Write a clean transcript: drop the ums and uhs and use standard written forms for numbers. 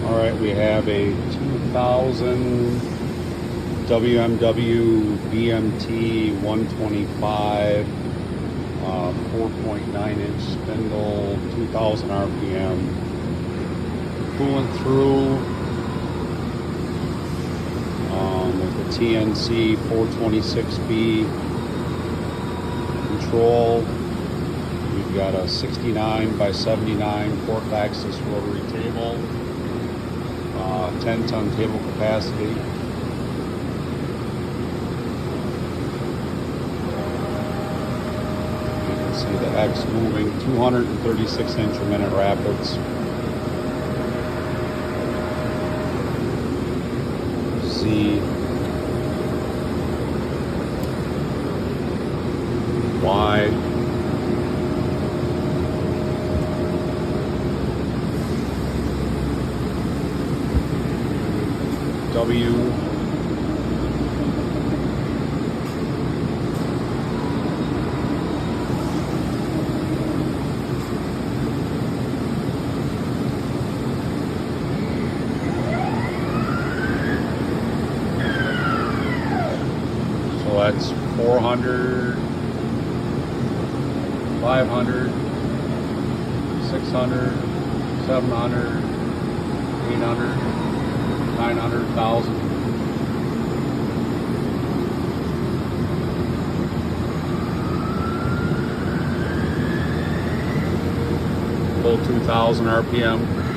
Alright, we have a 2000 WMW BMT 125 4.9 inch spindle, 2000 RPM, cooling through with the TNC 426B control. We've got a 69 by 79 4th axis rotary table, 10-ton table capacity. See the X moving 236 inch a minute rapids. Z, Y, W, so that's 400, 500, 600, 700, 800, 900,000. Full 2000 RPM.